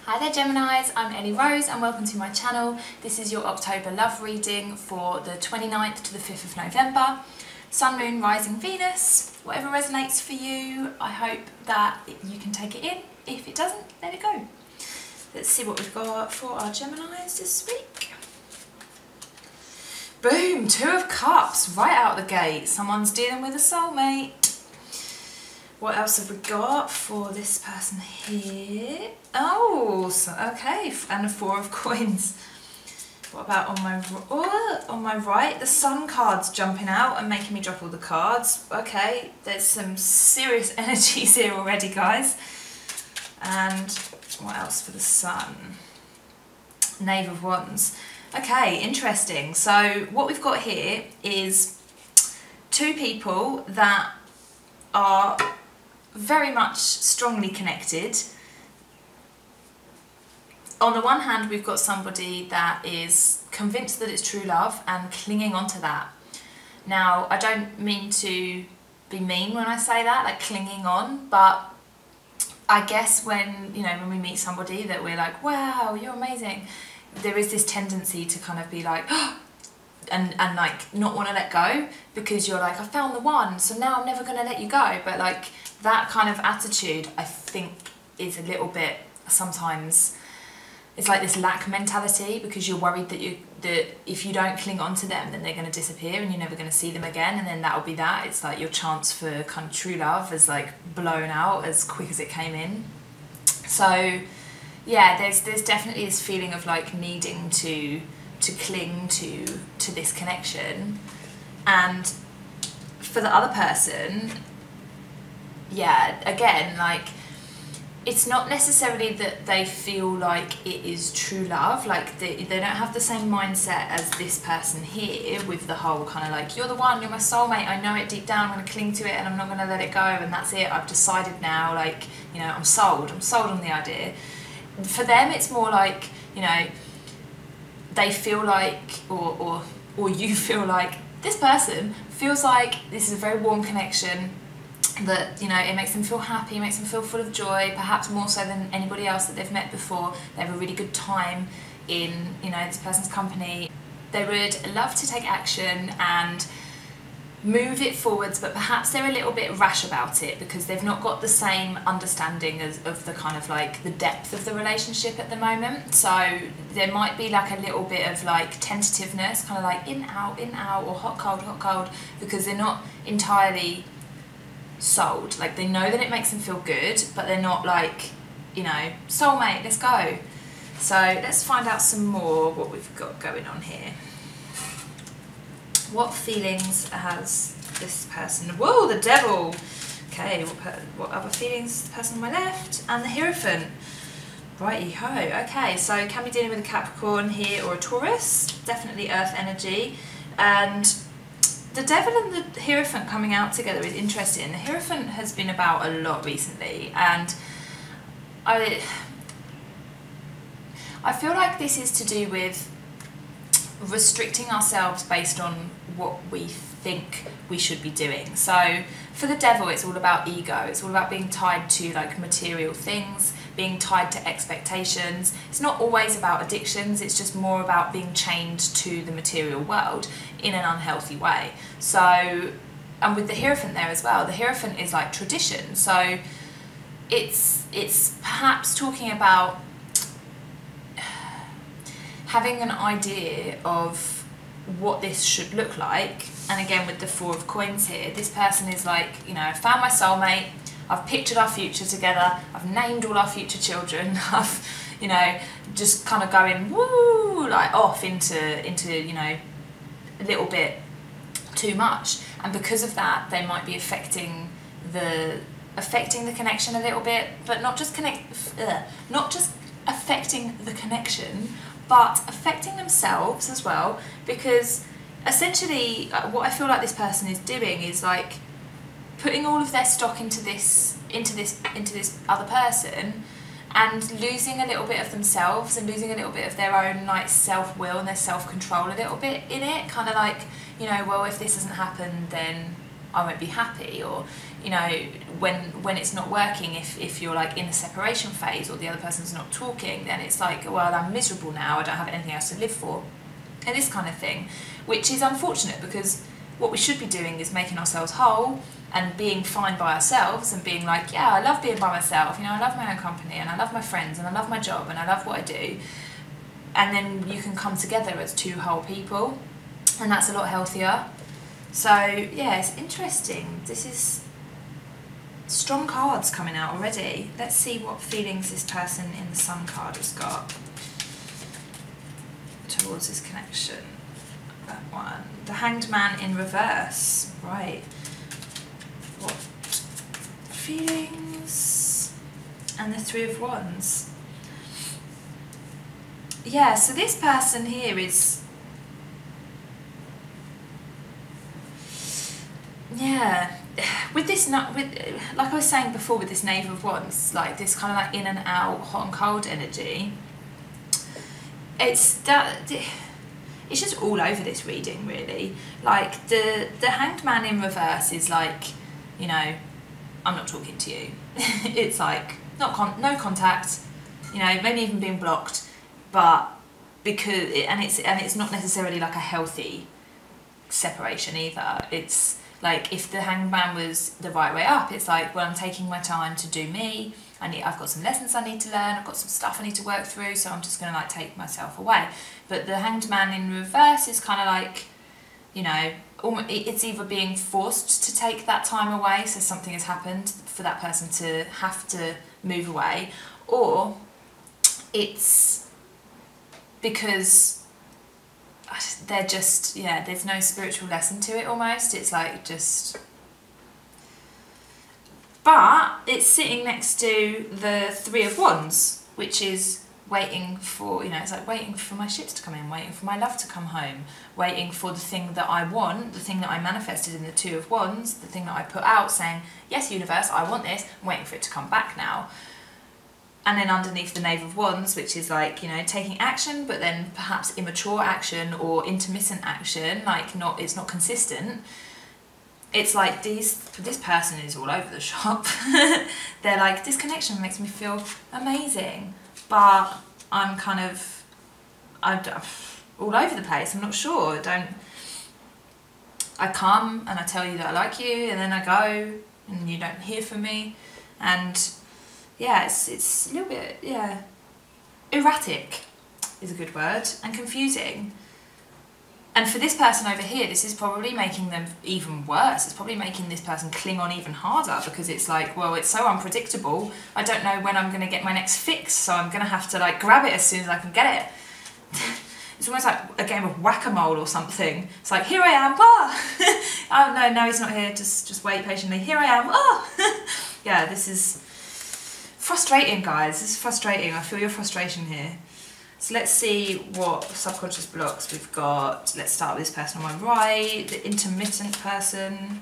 Hi there Geminis, I'm Ellie Rose and welcome to my channel. This is your October love reading for the 29th to the 5th of November. Sun, Moon, Rising, Venus, whatever resonates for you. I hope that you can take it in. If it doesn't, let it go. Let's see what we've got for our Geminis this week. Boom, Two of Cups, right out the gate. Someone's dealing with a soulmate. What else have we got for this person here? Oh, so, okay, and a Four of Coins. What about on my right? The Sun card's jumping out and making me drop all the cards. Okay, there's some serious energies here already, guys. And what else for the Sun? Knave of Wands. Okay, interesting. So what we've got here is two people that are very much strongly connected. On the one hand, we've got somebody that is convinced that it's true love and clinging on to that. Now, I don't mean to be mean when I say that, like clinging on, but I guess when we meet somebody that we're like, wow, you're amazing, there is this tendency to kind of be like, oh, and like not want to let go, because you're like, I found the one, so now I'm never going to let you go. But like that kind of attitude, I think, is a little bit, sometimes it's like this lack mentality, because you're worried that if you don't cling on to them, then they're going to disappear and you're never going to see them again, and then that'll be that. It's like your chance for kind of true love is like blown out as quick as it came in. So yeah, there's definitely this feeling of like needing to cling to this connection. And for the other person, yeah, again, like it's not necessarily that they feel like it is true love, like they don't have the same mindset as this person here with the whole kind of like, you're the one, you're my soulmate, I know it deep down, I'm going to cling to it and I'm not going to let it go, and that's it, I've decided now, like, I'm sold on the idea. For them it's more like, they feel like, or you feel like, this person feels like this is a very warm connection, that it makes them feel happy, makes them feel full of joy, perhaps more so than anybody else that they've met before. They have a really good time in this person's company. They would love to take action and move it forwards, but perhaps they're a little bit rash about it because they've not got the same understanding of the kind of like the depth of the relationship at the moment. So there might be like a little bit of like tentativeness, kind of like in out, or hot cold, because they're not entirely sold. Like they know that it makes them feel good, but they're not like, soulmate, let's go. So let's find out some more what we've got going on here. What feelings has this person? Whoa, the Devil. Okay, what other feelings has the person on my left? And the Hierophant. Righty-ho. Okay, so can be dealing with a Capricorn here or a Taurus. Definitely Earth energy. And the Devil and the Hierophant coming out together is interesting. The Hierophant has been about a lot recently, and I feel like this is to do with restricting ourselves based on what we think we should be doing. So for the Devil, it's all about ego, it's all about being tied to like material things, being tied to expectations. It's not always about addictions, it's just more about being chained to the material world in an unhealthy way. So, and with the Hierophant there as well, the Hierophant is like tradition, so it's perhaps talking about having an idea of what this should look like. And again, with the Four of Coins here, this person is like, I found my soulmate, I've pictured our future together, I've named all our future children, I've, just kind of going, woo, like off into a little bit too much. And because of that, they might be affecting the connection a little bit, but not just affecting the connection, but affecting themselves as well, because essentially what I feel like this person is doing is like putting all of their stock into this other person, and losing a little bit of themselves and losing a little bit of their own like self-will and their self-control a little bit in it, kind of like, well, if this doesn't happen then I won't be happy, or you know, when it's not working, if you're like in a separation phase or the other person's not talking, then it's like, well, I'm miserable now, I don't have anything else to live for, and this kind of thing, which is unfortunate, because what we should be doing is making ourselves whole and being fine by ourselves and being like, yeah, I love being by myself, you know, I love my own company and I love my friends and I love my job and I love what I do, and then you can come together as two whole people, and that's a lot healthier. So yeah, it's interesting. This is strong cards coming out already. Let's see what feelings this person in the Sun card has got towards this connection. That one. The Hanged Man in reverse. Right. What feelings? And the Three of Wands. Yeah, so this person here is... Yeah, with this, like I was saying before, with this Knave of Wands, like this kind of like in and out, hot and cold energy, it's just all over this reading, really. Like the Hanged Man in reverse is like, you know, I'm not talking to you. It's like no contact, you know, maybe even being blocked, but because it's not necessarily like a healthy separation either. It's like, if the Hanged Man was the right way up, it's like, well, I'm taking my time to do me. I've got some lessons I need to learn. I've got some stuff I need to work through. So I'm just going to like take myself away. But the Hanged Man in reverse is kind of like, you know, it's either being forced to take that time away, so something has happened for that person to have to move away, or it's because they're just, yeah, there's no spiritual lesson to it almost. It's like just... But it's sitting next to the Three of Wands, which is waiting for, you know, it's like waiting for my ships to come in, waiting for my love to come home, waiting for the thing that I want, the thing that I manifested in the Two of Wands, the thing that I put out saying, yes, universe, I want this, I'm waiting for it to come back now. And then underneath the Knave of Wands, which is like, you know, taking action, but then perhaps immature action or intermittent action, like it's not consistent. It's like this person is all over the shop. They're like, this connection makes me feel amazing, but I'm kind of, I'm all over the place. I'm not sure. I come and I tell you that I like you, and then I go and you don't hear from me, and yeah, it's a little bit, yeah, erratic is a good word, and confusing. And for this person over here, this is probably making them even worse. It's probably making this person cling on even harder, because it's like, well, it's so unpredictable. I don't know when I'm going to get my next fix, so I'm going to have to like grab it as soon as I can get it. It's almost like a game of whack-a-mole or something. It's like, here I am, ah! Oh no, he's not here, just wait patiently. Here I am, ah! Yeah, this is frustrating, guys. This is frustrating. I feel your frustration here. So let's see what subconscious blocks we've got. Let's start with this person on my right, the intermittent person,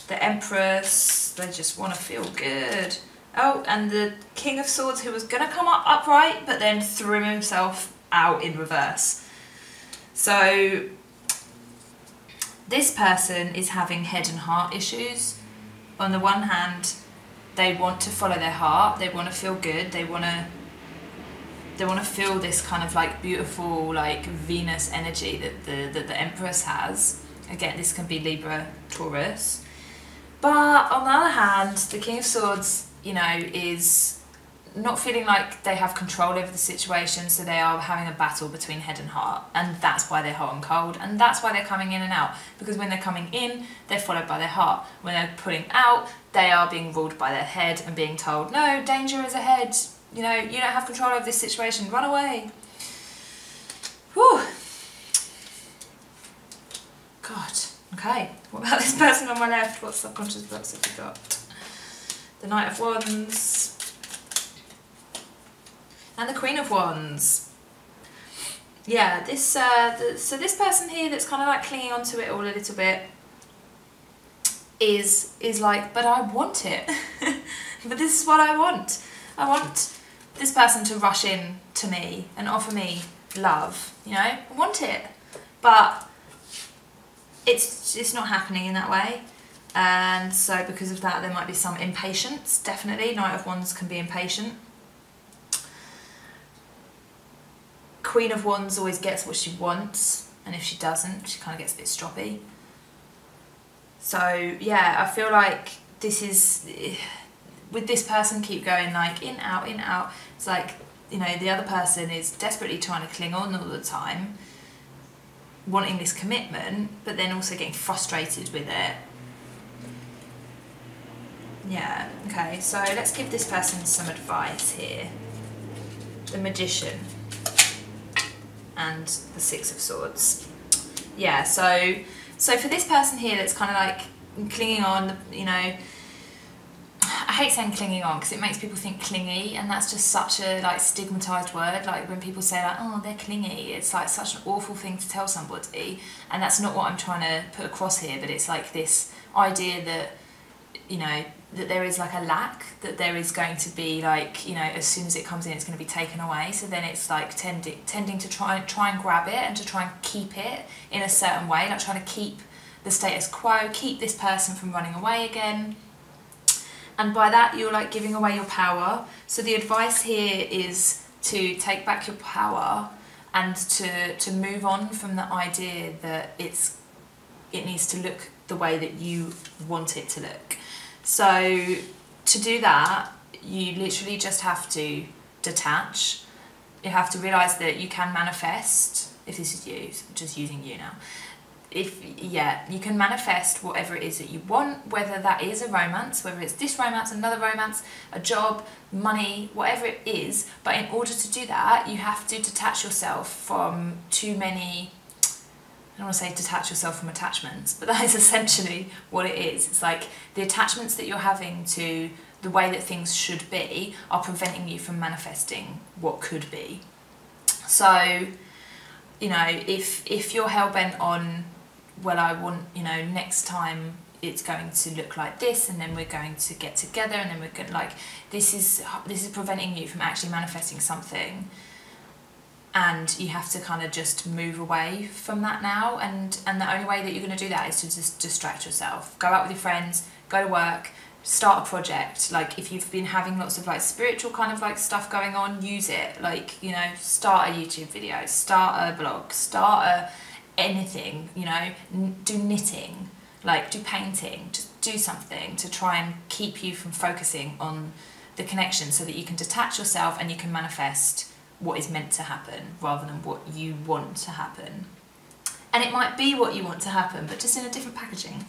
the Empress. They just want to feel good. Oh, and the King of Swords, who was going to come up upright, but then threw himself out in reverse. So this person is having head and heart issues. On the one hand, they want to follow their heart, they want to feel good, they want to feel this kind of like beautiful like Venus energy that the Empress has. Again, this can be Libra, Taurus. But on the other hand, the King of Swords, you know, is not feeling like they have control over the situation, so they are having a battle between head and heart, and that's why they're hot and cold, and that's why they're coming in and out, because when they're coming in, they're followed by their heart. When they're pulling out, they are being ruled by their head and being told, no, danger is ahead, you know, you don't have control over this situation, run away. Whew. God, okay, what about this person on my left? What subconscious blocks have we got? The Knight of Wands, and the Queen of Wands. Yeah, this so this person here that's kind of like clinging onto it all a little bit is like, but I want it. But this is what I want. I want this person to rush in to me and offer me love, you know? I want it. But it's not happening in that way. And so because of that, there might be some impatience, definitely. Knight of Wands can be impatient. Queen of Wands always gets what she wants, and if she doesn't, she kind of gets a bit stroppy. So yeah, I feel like this is, with this person, keep going like in, out, in, out. It's like, you know, the other person is desperately trying to cling on all the time, wanting this commitment, but then also getting frustrated with it. Yeah, okay, so let's give this person some advice here. The Magician and the Six of Swords. Yeah, so for this person here that's kind of like clinging on, you know, I hate saying clinging on because it makes people think clingy, and that's just such a like stigmatized word. Like when people say like, oh, they're clingy, it's like such an awful thing to tell somebody, and that's not what I'm trying to put across here. But it's like this idea that, you know, that there is like a lack, that there is going to be like, you know, as soon as it comes in, it's going to be taken away. So then it's like tending to try and grab it and to try and keep it in a certain way, like trying to keep the status quo, keep this person from running away again. And by that, you're like giving away your power. So the advice here is to take back your power and to move on from the idea that it needs to look the way that you want it to look. So to do that, you literally just have to detach. You have to realise that you can manifest, if this is you, I'm just using you now. You can manifest whatever it is that you want, whether that is a romance, whether it's this romance, another romance, a job, money, whatever it is. But in order to do that, you have to detach yourself from too many, I don't want to say detach yourself from attachments, but that is essentially what it is. It's like the attachments that you're having to the way that things should be are preventing you from manifesting what could be. So, you know, if you're hell-bent on, well, I want, you know, next time it's going to look like this, and then we're going to get together, and then we're going to, like, this is preventing you from actually manifesting something. And you have to kind of just move away from that now, and the only way that you're going to do that is to just distract yourself. Go out with your friends, go to work, start a project. Like if you've been having lots of like spiritual kind of like stuff going on, use it. Like, you know, start a YouTube video, start a blog, start anything, you know, do knitting, like do painting, just do something to try and keep you from focusing on the connection, so that you can detach yourself and you can manifest what is meant to happen rather than what you want to happen. And it might be what you want to happen, but just in a different packaging.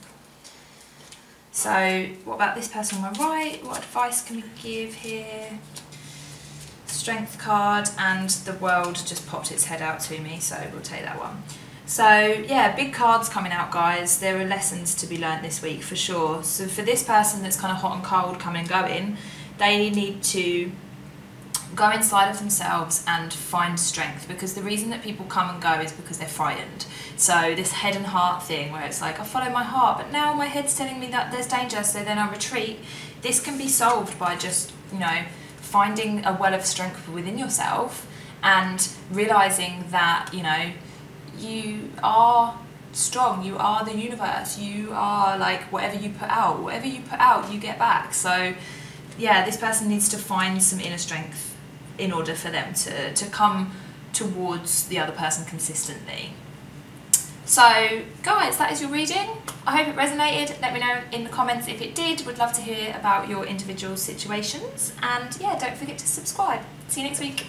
So what about this person on my right? What advice can we give here? Strength card, and the World just popped its head out to me, so we'll take that one. So yeah, big cards coming out, guys. There are lessons to be learnt this week for sure. So for this person that's kind of hot and cold, coming and going, they need to go inside of themselves and find strength, because the reason that people come and go is because they're frightened. So this head and heart thing where it's like, I follow my heart, but now my head's telling me that there's danger, so then I retreat. This can be solved by just, you know, finding a well of strength within yourself and realising that, you know, you are strong, you are the universe, you are like whatever you put out, you get back. So yeah, this person needs to find some inner strength in order for them to come towards the other person consistently. So guys, that is your reading. I hope it resonated. Let me know in the comments if it did. Would love to hear about your individual situations. And yeah, don't forget to subscribe. See you next week.